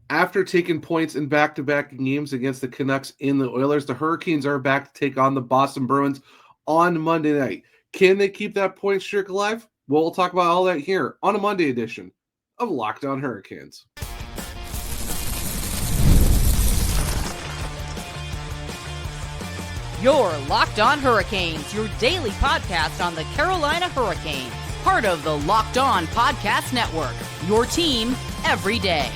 After taking points in back-to-back games against the Canucks and the Oilers, the Hurricanes are back to take on the Boston Bruins on Monday night. Can they keep that point streak alive? Well, we'll talk about all that here on a Monday edition of Locked On Hurricanes. You're Locked On Hurricanes, your daily podcast on the Carolina Hurricanes. Part of the Locked On Podcast Network, your team every day.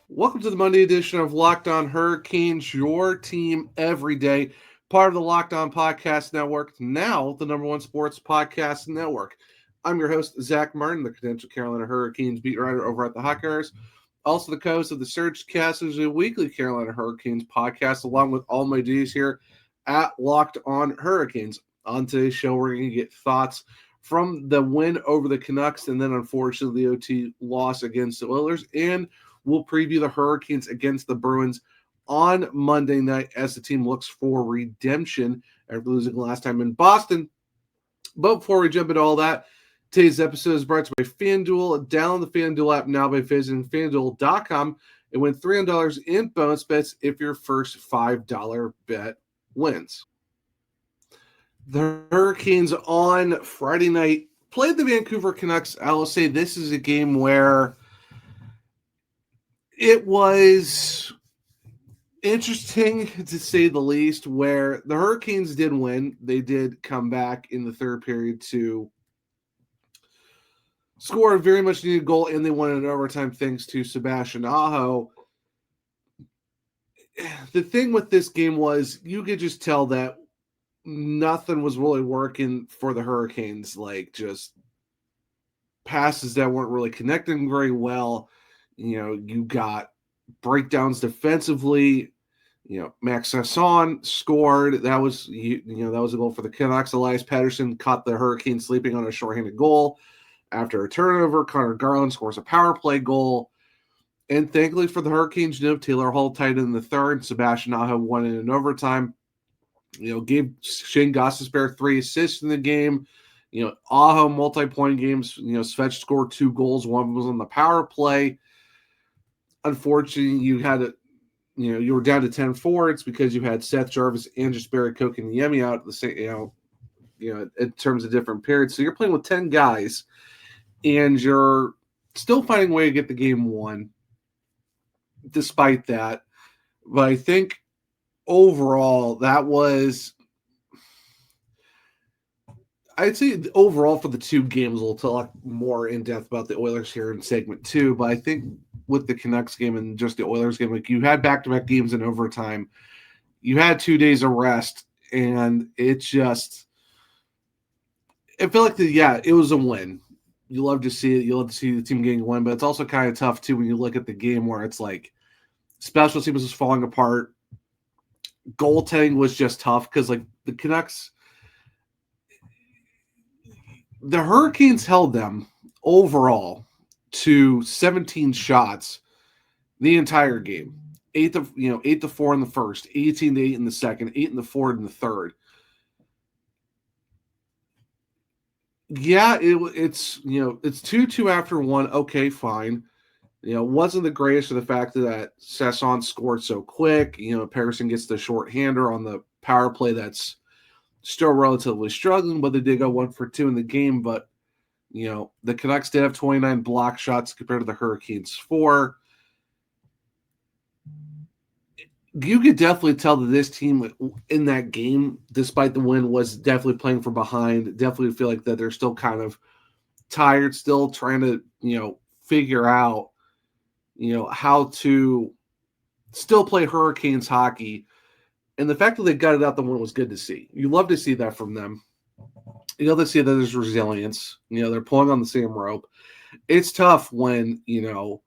Welcome to the Monday edition of Locked On Hurricanes, your team every day. Part of the Locked On Podcast Network, now the number one sports podcast network. I'm your host, Zach Martin, the credentialed Carolina Hurricanes beat writer over at the Hockey Writers. Also the co-host of the Surgecast, is a weekly Carolina Hurricanes podcast, along with all my duties here at Locked On Hurricanes. On today's show, we're going to get thoughts from the win over the Canucks and then, unfortunately, the OT loss against the Oilers. And we'll preview the Hurricanes against the Bruins on Monday night as the team looks for redemption after losing last time in Boston. But before we jump into all that, today's episode is brought to you by FanDuel. Download the FanDuel app now by visiting FanDuel.com and win $300 in bonus bets if your first $5 bet wins. The Hurricanes on Friday night played the Vancouver Canucks. I will say this is a game where it was interesting, to say the least, where the Hurricanes did win. They did come back in the third period to score a very much needed goal, and they won in overtime thanks to Sebastian Aho. The thing with this game was you could just tell that nothing was really working for the Hurricanes, like just passes that weren't really connecting very well. You know, you got breakdowns defensively. You know, Max Sasson scored. That was that was a goal for the Canucks. Elias Pettersson caught the Hurricanes sleeping on a shorthanded goal after a turnover. Connor Garland scores a power play goal. And thankfully for the Hurricanes, Taylor Hall tied in the third. Sebastian Aho won it in overtime. Gave Shane Gostisbehere 3 assists in the game. Aho multi-point games. Svetch scored 2 goals. One was on the power play. Unfortunately, you were down to 10 forwards because you had Seth Jarvis and just Barry Koch and Yemi out at the same, in terms of different periods. So you're playing with 10 guys, and you're still finding a way to get the game won despite that. But I think overall, that was, I'd say overall for the two games, we'll talk more in depth about the Oilers here in segment 2. But I think with the Canucks game and just the Oilers game, like, you had back-to-back games in overtime. You had 2 days of rest, and it felt like it was a win. You love to see it. You love to see the team getting a win, but it's also kind of tough too when you look at the game where it's like special teams was falling apart. Goaltending was just tough because, like, the Canucks, the Hurricanes held them overall to 17 shots the entire game. 8-4 in the first, 18-8 in the second, 8 in the fourth, and the third. Yeah, it's 2-2 after one. Okay, fine. Wasn't the greatest for the fact that Sasson scored so quick. Pettersson gets the shorthander on the power play that's still relatively struggling, but they did go 1 for 2 in the game. But, the Canucks did have 29 block shots compared to the Hurricanes 4. You could definitely tell that this team in that game, despite the win, was definitely playing from behind. Definitely feel like that they're still kind of tired, still trying to, figure out, how to still play Hurricanes hockey. And the fact that they got it out the win was good to see. You love to see that from them. You love to see that there's resilience. They're pulling on the same rope. It's tough when, you're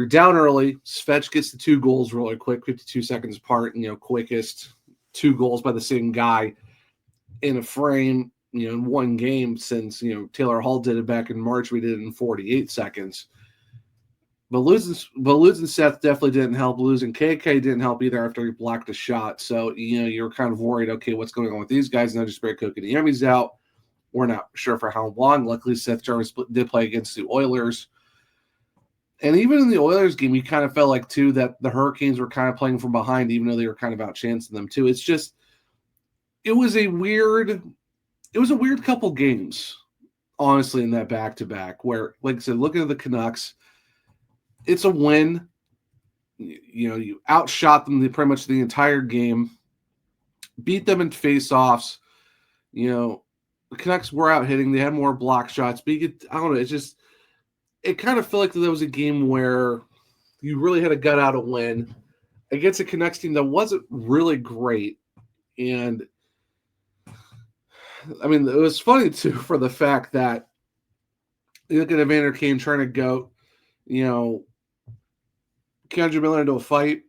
down early. Svetch gets the 2 goals really quick, 52 seconds apart, quickest 2 goals by the same guy in a frame, in one game since, Taylor Hall did it back in March. We did it in 48 seconds. But losing Seth definitely didn't help. Losing KK didn't help either after he blocked a shot. So, you're kind of worried, okay, what's going on with these guys? Now just Barry Koch and Yemi's out. We're not sure for how long. Luckily, Seth Jarvis did play against the Oilers. And even in the Oilers game, you kind of felt like, too, that the Hurricanes were kind of playing from behind, even though they were kind of outchancing them, too. It's just, it was a weird couple games, honestly, in that back-to-back, where, like I said, looking at the Canucks, it's a win. You outshot them pretty much the entire game, beat them in face-offs. The Canucks were out hitting. They had more block shots. But I don't know, it kind of felt like there was a game where you really had a gut out a win against a Canucks team that wasn't really great. And, I mean, it was funny, too, for the fact that you look at Evander Kane trying to go, Kendra Miller into a fight,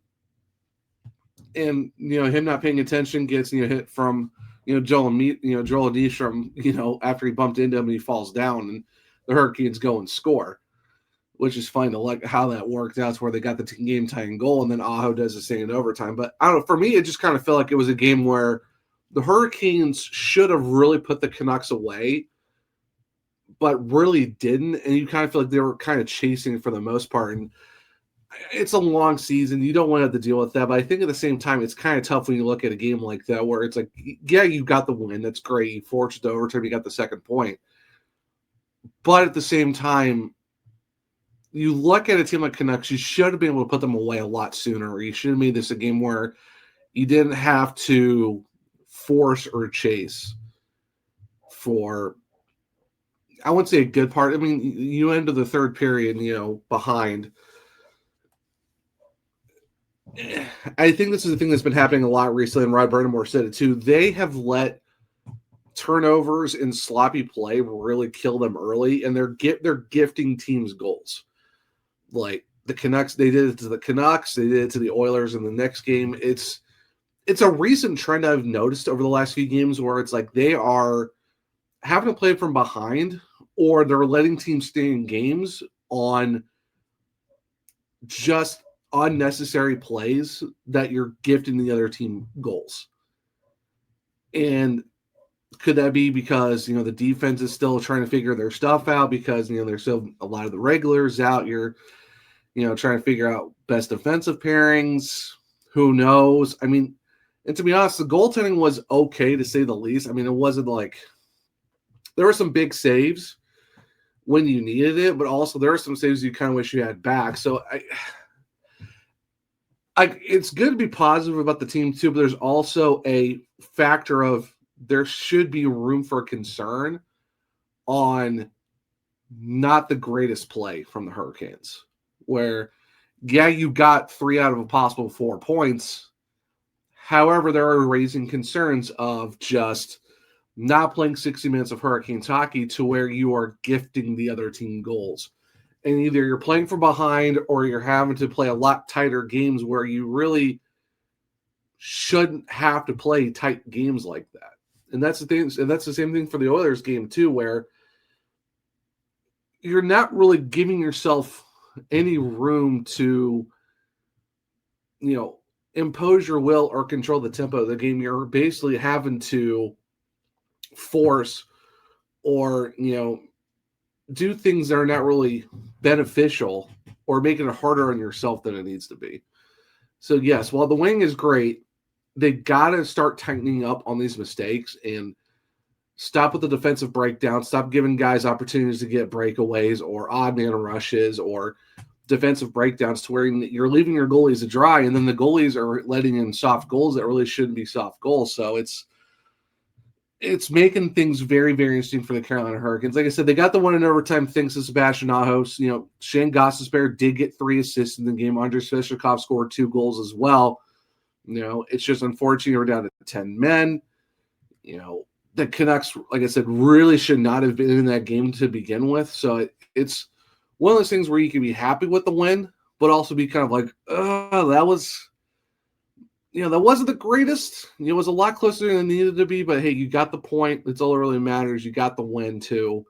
and him not paying attention gets hit from Joel Eddish from after he bumped into him and he falls down, and the Hurricanes go and score, which is fun to like how that worked out. It's where they got the game tying goal, and then Aho does the same in overtime. But I don't know, for me, it just kind of felt like it was a game where the Hurricanes should have really put the Canucks away, but really didn't, and you kind of feel like they were kind of chasing for the most part. And it's a long season. You don't want to have to deal with that. But I think at the same time, it's kind of tough when you look at a game like that where it's like, yeah, you got the win. That's great. You forced it to overtime. You got the second point. But at the same time, you look at a team like Canucks, you should have been able to put them away a lot sooner. Or you should have made this a game where you didn't have to force or chase for, I wouldn't say a good part. I mean, you end the third period, behind. I think this is the thing that's been happening a lot recently, and Rod Brindamore said it too. They have let turnovers and sloppy play really kill them early, and they're gifting teams goals. Like the Canucks, they did it to the Canucks, they did it to the Oilers in the next game. It's a recent trend I've noticed over the last few games where it's like they are having to play from behind, or they're letting teams stay in games on just unnecessary plays that you're gifting the other team goals. And could that be because, the defense is still trying to figure their stuff out because, there's still a lot of the regulars out. You're, trying to figure out best defensive pairings. Who knows? I mean, and to be honest, the goaltending was okay to say the least. I mean, it wasn't like there were some big saves when you needed it, but also there are some saves you kind of wish you had back. So it's good to be positive about the team too, but there's also a factor of there should be room for concern on not the greatest play from the Hurricanes, where, yeah, you got 3 out of a possible 4 points. However, there are raising concerns of just not playing 60 minutes of Hurricanes hockey to where you are gifting the other team goals. And either you're playing from behind or you're having to play a lot tighter games where you really shouldn't have to play tight games like that. And that's the thing. And that's the same thing for the Oilers game too, where you're not really giving yourself any room to, impose your will or control the tempo of the game. You're basically having to force or, do things that are not really beneficial or making it harder on yourself than it needs to be. So, yes, while the wing is great, they got to start tightening up on these mistakes and stop with the defensive breakdown. Stop giving guys opportunities to get breakaways or odd man rushes or defensive breakdowns to where you're leaving your goalies dry, and then the goalies are letting in soft goals that really shouldn't be soft goals. So it's making things very, very interesting for the Carolina Hurricanes. Like I said, they got the one in overtime thanks to Sebastian Aho. Shane Gostisbehere did get 3 assists in the game. Andrei Svechnikov scored 2 goals as well. It's just unfortunate we're down to 10 men. The Canucks, like I said, really should not have been in that game to begin with. So it's one of those things where you can be happy with the win, but also be kind of like, that was... that wasn't the greatest. It was a lot closer than it needed to be, but hey, you got the point. That's all that really matters. You got the win too.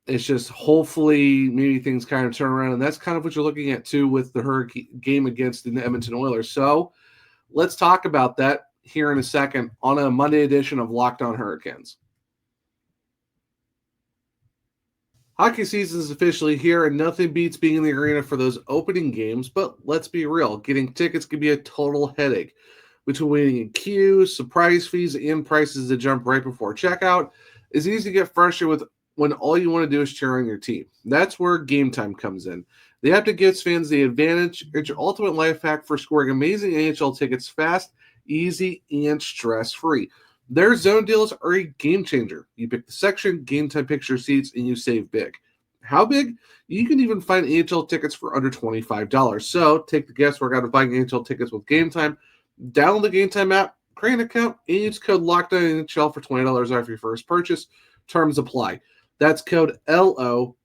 It's just hopefully maybe things kind of turn around, and that's kind of what you're looking at too with the Hurricane game against the Edmonton Oilers. So let's talk about that here in a second on a Monday edition of Locked On Hurricanes. Hockey season is officially here, and nothing beats being in the arena for those opening games, but let's be real, getting tickets can be a total headache. Between waiting in queues, surprise fees, and prices that jump right before checkout, it's easy to get frustrated with when all you want to do is cheer on your team. That's where Game Time comes in. The app that gives fans the advantage. It's your ultimate life hack for scoring amazing NHL tickets fast, easy, and stress-free. Their zone deals are a game changer. You pick the section, Game Time picks your seats, and you save big. How big? You can even find NHL tickets for under $25. So take the guesswork out of buying NHL tickets with Game Time. Download the Game Time app, create an account, and use code LOCKDOWNNHL for $20 off your first purchase. Terms apply. That's code LOCKEDONNHL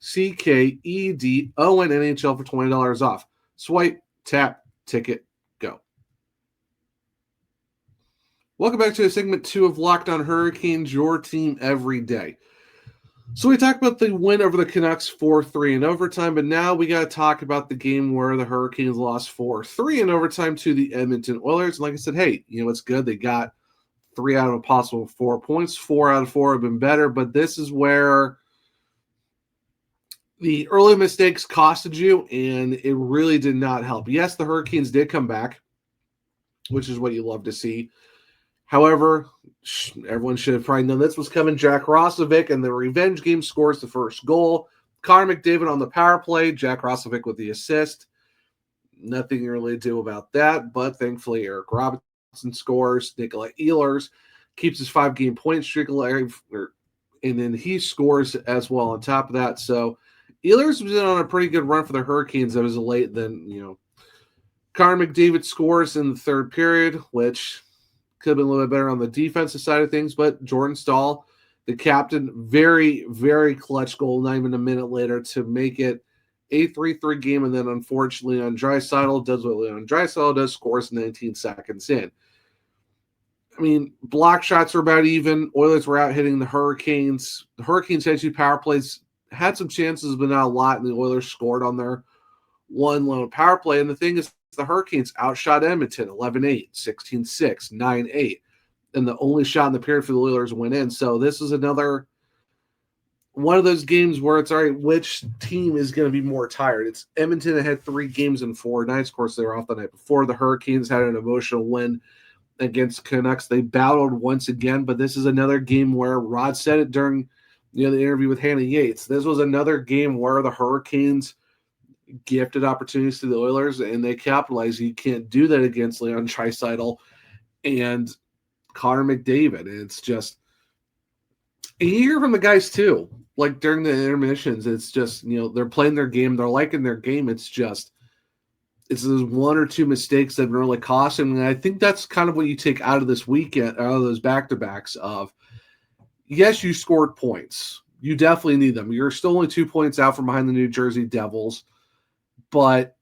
for $20 off. Swipe, tap, ticket, go. Welcome back to segment 2 of Locked On Hurricanes, your team every day. So we talked about the win over the Canucks 4-3 in overtime, but now we got to talk about the game where the Hurricanes lost 4-3 in overtime to the Edmonton Oilers. And like I said, hey, you know what's good? They got 3 out of a possible 4 points. 4 out of 4 have been better, but this is where the early mistakes costed you, and it really did not help. Yes, the Hurricanes did come back, which is what you love to see. However, everyone should have probably known this was coming. Jack Roslovic and the revenge game scores the first goal. Connor McDavid on the power play. Jack Roslovic with the assist. Nothing really to do about that, but thankfully Eric Robinson scores. Nikolai Ehlers keeps his 5-game point streak alive, and then he scores as well on top of that. So Ehlers was on a pretty good run for the Hurricanes that was late. Then, Connor McDavid scores in the third period, which could have been a little bit better on the defensive side of things, but Jordan Stahl, the captain, very, very clutch goal, not even a minute later to make it a 3-3 game, and then unfortunately on Draisaitl does what Leon Draisaitl does, scores 19 seconds in. I mean, block shots were about even. Oilers were out hitting the Hurricanes. The Hurricanes had 2 power plays, had some chances, but not a lot, and the Oilers scored on their one lone power play. And the thing is, the Hurricanes outshot Edmonton 11-8, 16-6, 9-8. And the only shot in the period for the Oilers went in. So this is another one of those games where it's, all right, which team is going to be more tired? It's Edmonton that had 3 games in 4 nights. Of course, they were off the night before. The Hurricanes had an emotional win against Canucks. They battled once again, but this is another game where Rod said it during the interview with Hannah Yates. This was another game where the Hurricanes gifted opportunities to the Oilers, and they capitalized. You can't do that against Leon Draisaitl and Connor McDavid. And it's just, and you hear from the guys too, like during the intermissions, it's just, they're playing their game, they're liking their game. It's just, it's those 1 or 2 mistakes that have really cost them. And I think that's kind of what you take out of this weekend, out of those back-to-backs of, yes, you scored points. You definitely need them. You're still only 2 points out from behind the New Jersey Devils. But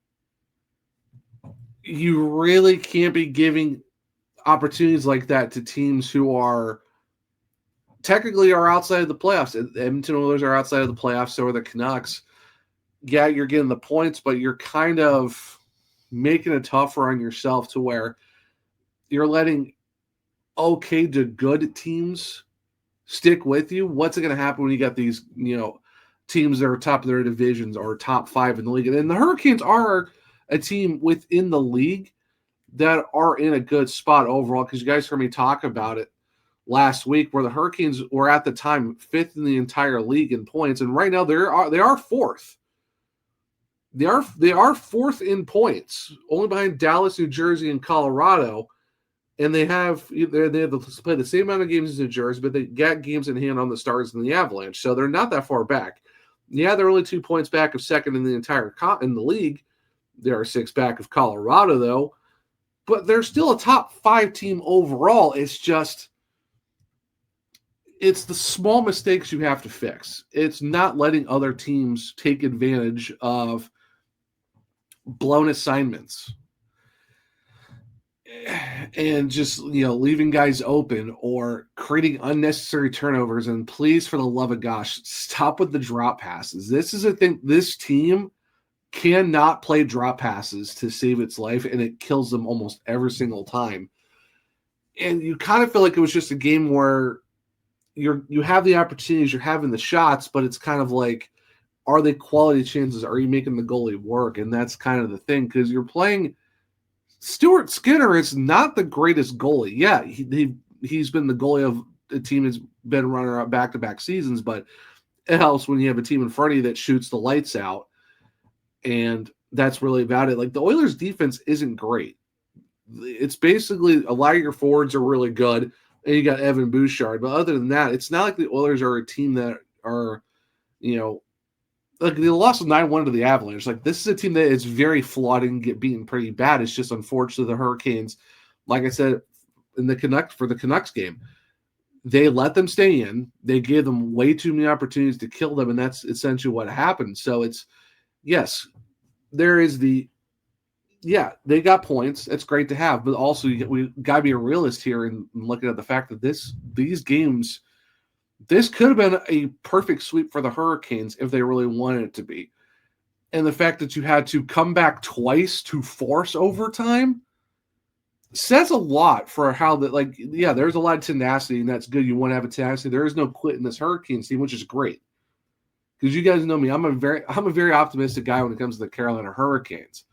you really can't be giving opportunities like that to teams who are technically outside of the playoffs. The Edmonton Oilers are outside of the playoffs, so are the Canucks. Yeah, you're getting the points, but you're kind of making it tougher on yourself to where you're letting okay to good teams stick with you. What's it going to happen when you got these, teams that are top of their divisions or top 5 in the league? And the Hurricanes are a team within the league that are in a good spot overall, because you guys heard me talk about it last week, where the Hurricanes were at the time 5th in the entire league in points, and right now they are 4th. They are 4th in points, only behind Dallas, New Jersey, and Colorado. And they have to play the same amount of games as New Jersey, but they got games in hand on the Stars and the Avalanche, so they're not that far back. Yeah, they're only 2 points back of second in the entire in the league. They are 6 back of Colorado, though. But they're still a top 5 team overall. It's just, it's the small mistakes you have to fix. It's not letting other teams take advantage of blown assignments and just, leaving guys open or creating unnecessary turnovers. And please, for the love of gosh, stop with the drop passes. This is a thing. This team cannot play drop passes to save its life, and it kills them almost every single time. And you kind of feel like it was just a game where you have the opportunities, you're having the shots, but it's kind of like are they quality chances? Are you making the goalie work? And that's kind of the thing, because you're playing Stuart Skinner is not the greatest goalie. Yeah, he's been the goalie of a team that's been runner-up back-to-back seasons, but it helps when you have a team in front of you that shoots the lights out, and that's really about it. Like, the Oilers' defense isn't great. It's basically a lot of your forwards are really good, and you got Evan Bouchard. But other than that, it's not like the Oilers are a team that are, like they lost 9-1 to the Avalanche. Like, this is a team that is very flawed and get beaten pretty bad. It's just unfortunately the Hurricanes, like I said, in the Canucks game, they let them stay in. They gave them way too many opportunities to kill them, and that's essentially what happened. So it's, yes, there is they got points. It's great to have, but also we got to be a realist here and looking at the fact that these games, this could have been a perfect sweep for the Hurricanes if they really wanted it to be. And the fact that you had to come back twice to force overtime says a lot for how that, like, yeah, there's a lot of tenacity, and that's good. You want to have a tenacity. There is no quit in this Hurricanes team, which is great. Because you guys know me, I'm a very optimistic guy when it comes to the Carolina Hurricanes.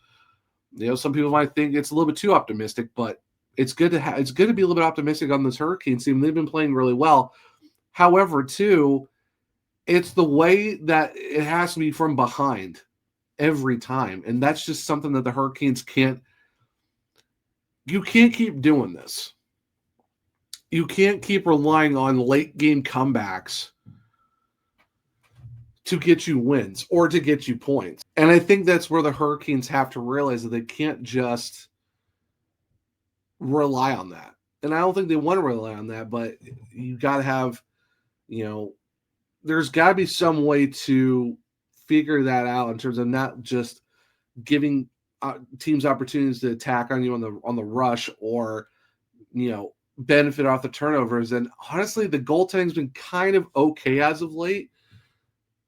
Some people might think it's a little bit too optimistic, but it's good to be a little bit optimistic on this Hurricanes team. They've been playing really well. However, too, it's the way that it has to be from behind every time. And that's just something that the Hurricanes can't keep doing this. You can't keep relying on late game comebacks to get you wins or to get you points. And I think that's where the Hurricanes have to realize that they can't just rely on that. And I don't think they want to rely on that, but you got to have, there's got to be some way to figure that out in terms of not just giving teams opportunities to attack on you on the rush or, benefit off the turnovers. And honestly, the goaltending's been kind of okay as of late.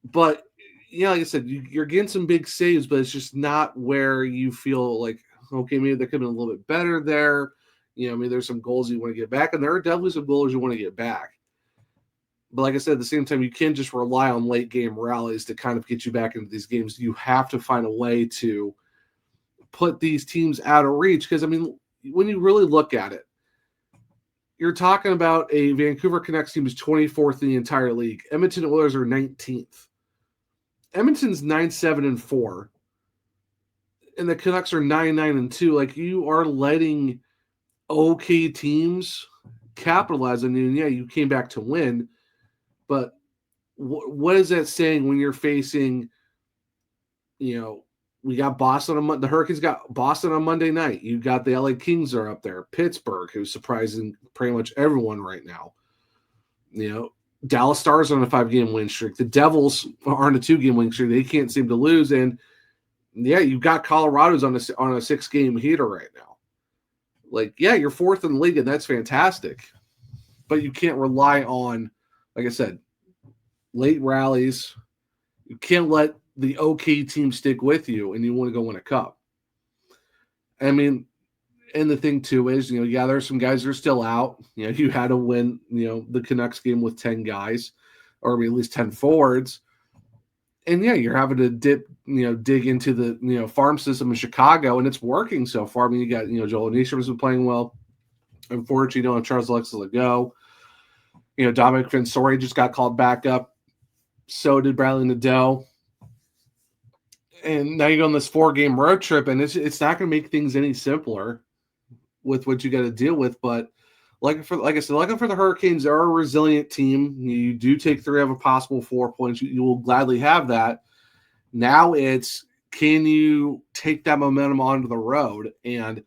But, like I said, you're getting some big saves, but it's just not where you feel like, okay, maybe they could have been a little bit better there. Maybe there's some goals you want to get back, and there are definitely some goals you want to get back. But like I said, at the same time, you can't just rely on late game rallies to kind of get you back into these games. You have to find a way to put these teams out of reach. Because, when you really look at it, you're talking about a Vancouver Canucks team is 24th in the entire league. Edmonton Oilers are 19th. Edmonton's 9-7-4, and the Canucks are 9-9-2. Like, you are letting okay teams capitalize on you. And yeah, you came back to win, but what is that saying when you're facing? We got Boston the Hurricanes got Boston on Monday night. You got the LA Kings are up there. Pittsburgh, who's surprising pretty much everyone right now. Dallas Stars on a 5-game win streak. The Devils are on a 2-game win streak. They can't seem to lose. And yeah, you've got Colorado's on a 6-game heater right now. Like, yeah, you're 4th in the league, and that's fantastic. But you can't rely on, like I said, late rallies. You can't let the okay team stick with you, and you want to go win a cup. And the thing, too, is, there's some guys that are still out. You had to win, the Canucks game with 10 guys, or at least 10 forwards. And, yeah, you're having to dig into the, farm system in Chicago, and it's working so far. You got, Joel Nystrom's been playing well. Unfortunately, Charles Alexis Legault. Dominic Fensore just got called back up. So did Bradley Nadeau. And now you go on this 4-game road trip, and it's not going to make things any simpler with what you got to deal with. But like I said, looking for the Hurricanes, they're a resilient team. You do take 3 of a possible 4 points. You will gladly have that. Now it's, can you take that momentum onto the road? And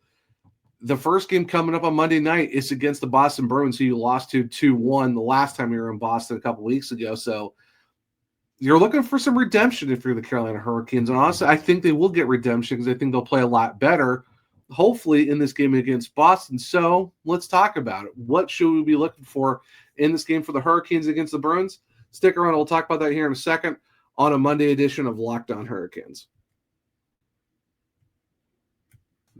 the first game coming up on Monday night is against the Boston Bruins, who you lost to 2-1 the last time you were in Boston a couple weeks ago. So you're looking for some redemption if you're the Carolina Hurricanes. And honestly, I think they will get redemption because I think they'll play a lot better, hopefully, in this game against Boston. So let's talk about it. What should we be looking for in this game for the Hurricanes against the Bruins? Stick around. We'll talk about that here in a second on a Monday edition of Locked On Hurricanes.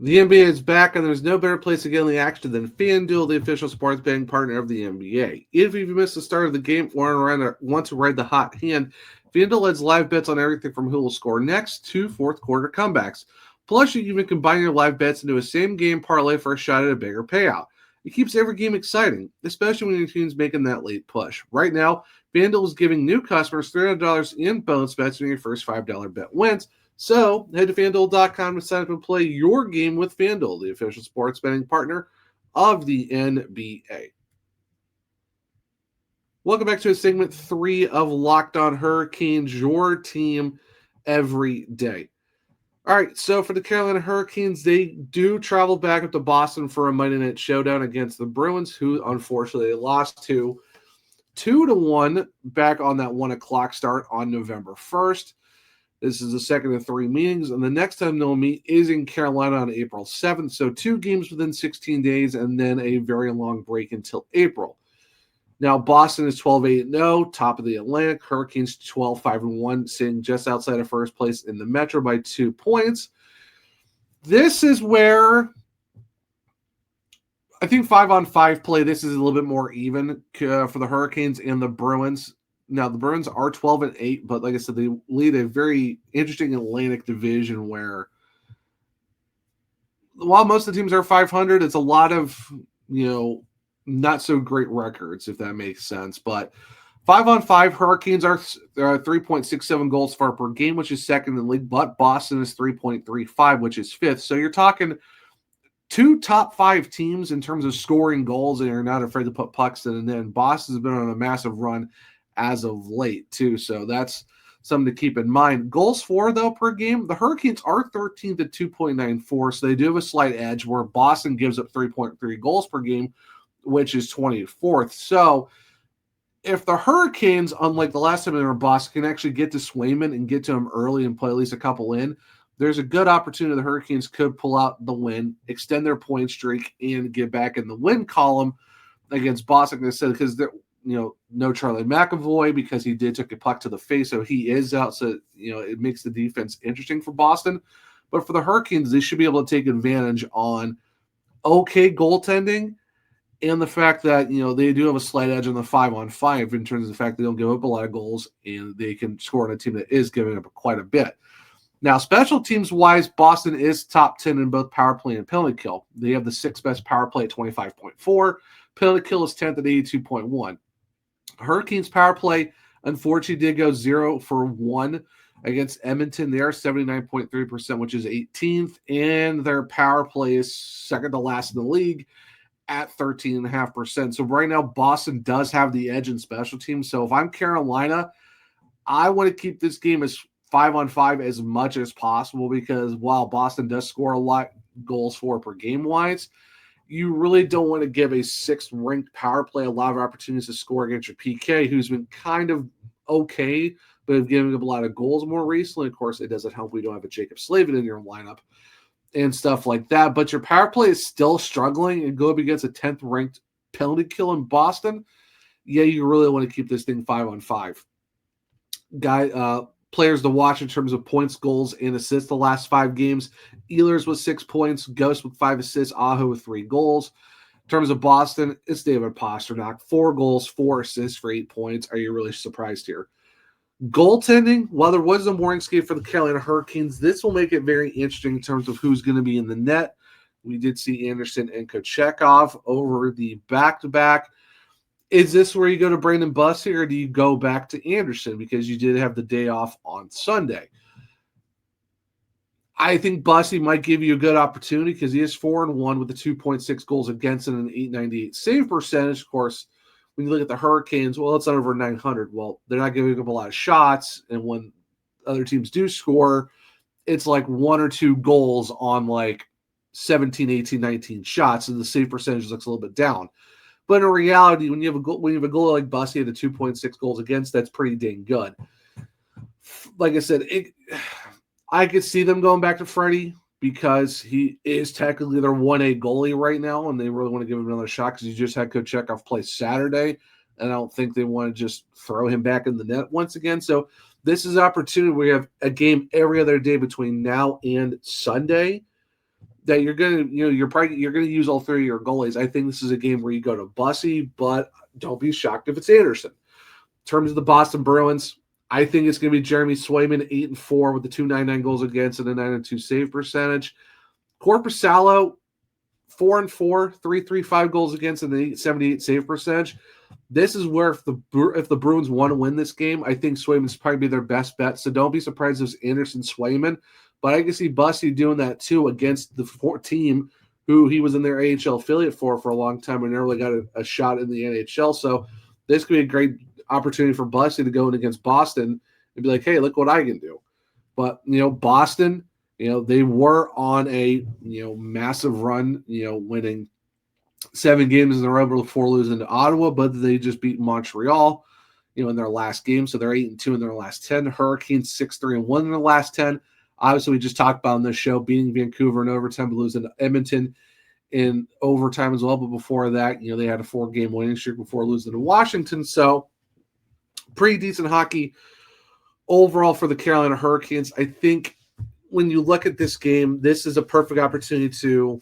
The NBA is back, and there's no better place to get in the action than FanDuel, the official sports betting partner of the NBA. If you've missed the start of the game or want to ride the hot hand, FanDuel adds live bets on everything from who will score next to fourth quarter comebacks. Plus, you can even combine your live bets into a same-game parlay for a shot at a bigger payout. It keeps every game exciting, especially when your team's making that late push. Right now, FanDuel is giving new customers $300 in bonus bets when your first $5 bet wins. So head to FanDuel.com to sign up and play your game with FanDuel, the official sports betting partner of the NBA. Welcome back to segment 3 of Locked On Hurricanes, your team every day. All right, so for the Carolina Hurricanes, they do travel back up to Boston for a Monday night showdown against the Bruins, who unfortunately lost to 2-1 back on that 1 o'clock start on November 1st. This is the second of 3 meetings, and the next time they'll meet is in Carolina on April 7th. So 2 games within 16 days, and then a very long break until April. Now, Boston is 12-8-0, top of the Atlantic. Hurricanes 12-5-1, sitting just outside of first place in the Metro by 2 points. This is where I think 5-on-5 play, this is a little bit more even for the Hurricanes and the Bruins. Now, the Bruins are 12-8, but like I said, they lead a very interesting Atlantic division where while most of the teams are 500, it's a lot of, not so great records, if that makes sense. But 5-on-5, Hurricanes are 3.67 goals for per game, which is second in the league, but Boston is 3.35, which is fifth. So you're talking 2 top 5 teams in terms of scoring goals, and you're not afraid to put pucks in. And then Boston's been on a massive run as of late, too. So that's something to keep in mind. Goals for, though, per game, the Hurricanes are 13th at 2.94, so they do have a slight edge where Boston gives up 3.3 goals per game, which is 24th. So if the Hurricanes, unlike the last time they were in Boston, can actually get to Swayman and get to him early and play at least a couple in, there's a good opportunity the Hurricanes could pull out the win, extend their point streak, and get back in the win column against Boston. Like I said, because they're no Charlie McAvoy because he did took a puck to the face, so he is out. So, it makes the defense interesting for Boston. But for the Hurricanes, they should be able to take advantage on okay goaltending and the fact that, they do have a slight edge on the 5-on-5 in terms of the fact they don't give up a lot of goals and they can score on a team that is giving up quite a bit. Now, special teams-wise, Boston is top 10 in both power play and penalty kill. They have the 6th best power play at 25.4. Penalty kill is 10th at 82.1. Hurricanes power play, unfortunately, did go 0 for 1 against Edmonton. They are 79.3%, which is 18th, and their power play is second to last in the league at 13.5%. So right now, Boston does have the edge in special teams. So if I'm Carolina, I want to keep this game as 5-on-5 as much as possible because while Boston does score a lot goals for per game wise, you really don't want to give a 6th ranked power play a lot of opportunities to score against your PK, who's been kind of okay, but have given up a lot of goals more recently. Of course, it doesn't help we don't have a Jacob Slavin in your lineup and stuff like that. But your power play is still struggling and go up against a 10th ranked penalty kill in Boston. Yeah, you really want to keep this thing 5-on-5. Players to watch in terms of points, goals, and assists the last 5 games. Ehlers with 6 points, Ghost with 5 assists, Aho with 3 goals. In terms of Boston, it's David Pastrnak, 4 goals, 4 assists for 8 points. Are you really surprised here? Goaltending, while there was a morning skate for the Carolina Hurricanes, this will make it very interesting in terms of who's going to be in the net. We did see Anderson and Kochetkov over the back-to-back. Is this where you go to Brandon Bussey or do you go back to Anderson because you did have the day off on Sunday? I think Bussey might give you a good opportunity because he is 4-1 with the 2.6 goals against and an 898 save percentage. Of course, when you look at the Hurricanes, well, it's not over 900. Well, they're not giving up a lot of shots, and when other teams do score, it's like 1 or 2 goals on like 17, 18, 19 shots, and the save percentage looks a little bit down. But in reality, when you have a goal like Bussey at a 2.6 goals against, that's pretty dang good. Like I said, I could see them going back to Freddie because he is technically their 1A goalie right now, and they really want to give him another shot because he just had Kochetkov play Saturday, and I don't think they want to just throw him back in the net once again. So this is an opportunity where you have a game every other day between now and Sunday that you're gonna, you're gonna use all three of your goalies. I think this is a game where you go to Bussy, but don't be shocked if it's Anderson. In terms of the Boston Bruins, I think it's gonna be Jeremy Swayman, 8-4 with the 2.99 goals against and a 9-2 save percentage. Korpisalo, 4-4, 3.35 goals against and an 8.78 save percentage. This is where if the Bruins want to win this game, I think Swayman's probably be their best bet. So don't be surprised if it's Anderson Swayman. But I can see Bussy doing that too against the team who he was in their AHL affiliate for a long time and never really got a shot in the NHL. So this could be a great opportunity for Bussy to go in against Boston and be like, hey, look what I can do. But, Boston, they were on a, massive run, winning 7 games in a row before losing to Ottawa, but they just beat Montreal, in their last game. So they're 8-2 in their last 10. Hurricanes 6-3-1 in their last 10. Obviously, we just talked about on this show beating Vancouver in overtime, but losing to Edmonton in overtime as well. But before that, they had a 4-game winning streak before losing to Washington. So pretty decent hockey overall for the Carolina Hurricanes. I think when you look at this game, this is a perfect opportunity to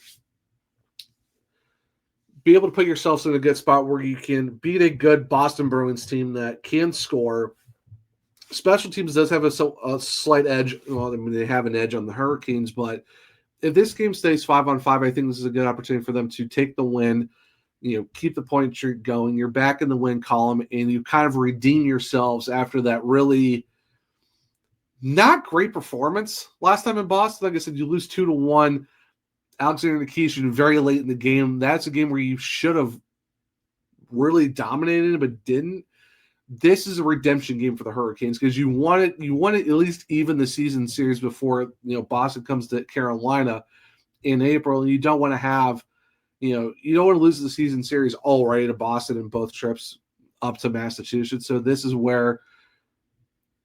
be able to put yourselves in a good spot where you can beat a good Boston Bruins team that can score. Special teams does have a slight edge. Well, I mean, they have an edge on the Hurricanes, but if this game stays 5-on-5, I think this is a good opportunity for them to take the win, keep the point streak going. You're back in the win column, and you kind of redeem yourselves after that really not great performance last time in Boston. Like I said, you lose 2-1. Alexander Nikishin very late in the game. That's a game where you should have really dominated, but didn't. This is a redemption game for the Hurricanes because you want it at least even the season series before Boston comes to Carolina in April, and you don't want to have you don't want to lose the season series already to Boston in both trips up to Massachusetts. So this is where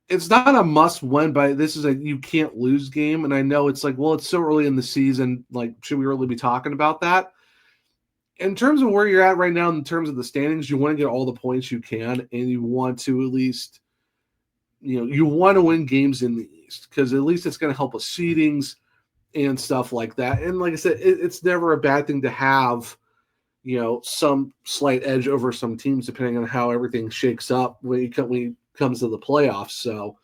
it's not a must win, but this is a you can't lose game. And I know it's like, well, it's so early in the season. Like, should we really be talking about that? In terms of where you're at right now, in terms of the standings, you want to get all the points you can, and you want to at least, you want to win games in the East because at least it's going to help with seedings and stuff like that. And like I said, it's never a bad thing to have, some slight edge over some teams depending on how everything shakes up when it comes to the playoffs. So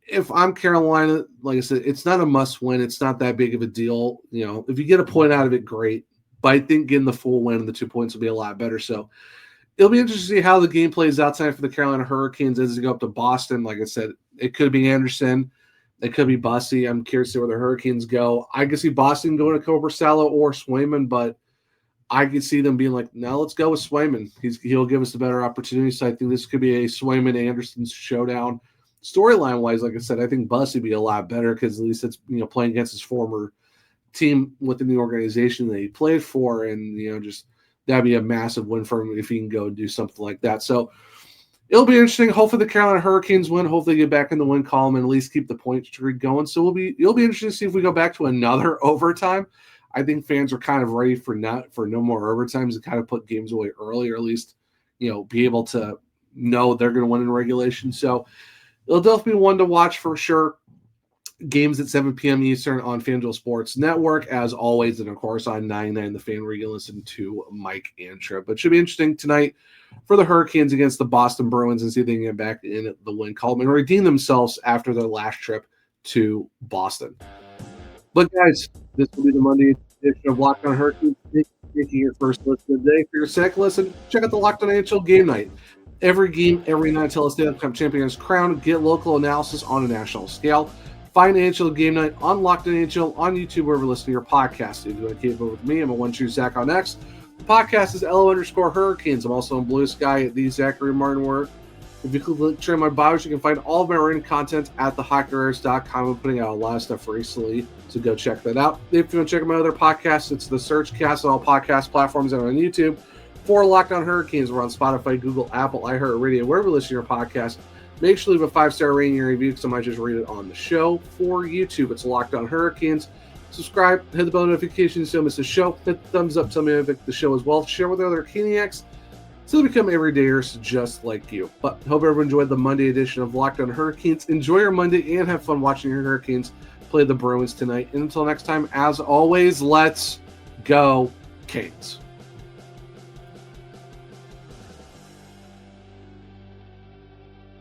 if I'm Carolina, like I said, it's not a must win. It's not that big of a deal. If you get a point out of it, great. But I think getting the full win and the 2 points will be a lot better. So it'll be interesting to see how the game plays outside for the Carolina Hurricanes as they go up to Boston. Like I said, it could be Anderson. It could be Bussy. I'm curious to see where the Hurricanes go. I could see Boston going to Korpisalo or Swayman, but I could see them being like, no, let's go with Swayman. He'll give us the better opportunity. So I think this could be a Swayman-Anderson showdown. Storyline-wise, like I said, I think Bussy would be a lot better because at least it's playing against his former team within the organization that he played for, and just that'd be a massive win for him if he can go and do something like that. So it'll be interesting. Hopefully the Carolina Hurricanes win. Hopefully they get back in the win column and at least keep the point streak going. So it'll be interesting to see if we go back to another overtime. I think fans are kind of ready for no more overtimes and kind of put games away early, or at least be able to know they're going to win in regulation. So it'll definitely be one to watch for sure. Games at 7 p.m. Eastern on FanDuel Sports Network, as always, and of course on 99 The Fan, where you can listen to Mike and Trip. But it should be interesting tonight for the Hurricanes against the Boston Bruins and see if they can get back in the win column and redeem themselves after their last trip to Boston. But guys, this will be the Monday edition of Locked On Hurricanes. Taking your first listen of the day. For your second listen, check out the Locked On NHL Game Night. Every game, every night, until a Stanley Cup champion is crowned. Get local analysis on a national scale. Find NHL Game Night on Locked On NHL on YouTube, wherever you listen to your podcast. If you want to keep up with me, I'm a one true Zach on X. The podcast is LO_Hurricanes. I'm also on Blue Sky at the Zachary Martin Word. If you click through my bios, you can find all of my written content at thehockeyrares.com. I'm putting out a lot of stuff recently, so go check that out. If you want to check out my other podcasts, it's the Search Cast on all podcast platforms and on YouTube. For Locked On Hurricanes, we're on Spotify, Google, Apple, iHeartRadio, wherever you listen to your podcast. Make sure to leave a 5-star rating and review because I might just read it on the show. For YouTube, it's Locked On Hurricanes. Subscribe, hit the bell notifications so you don't miss the show. Hit the thumbs up, tell me to the show as well. Share with other Caniacs so they become everydayers just like you. But hope everyone enjoyed the Monday edition of Locked On Hurricanes. Enjoy your Monday and have fun watching your Hurricanes play the Bruins tonight. And until next time, as always, let's go Canes.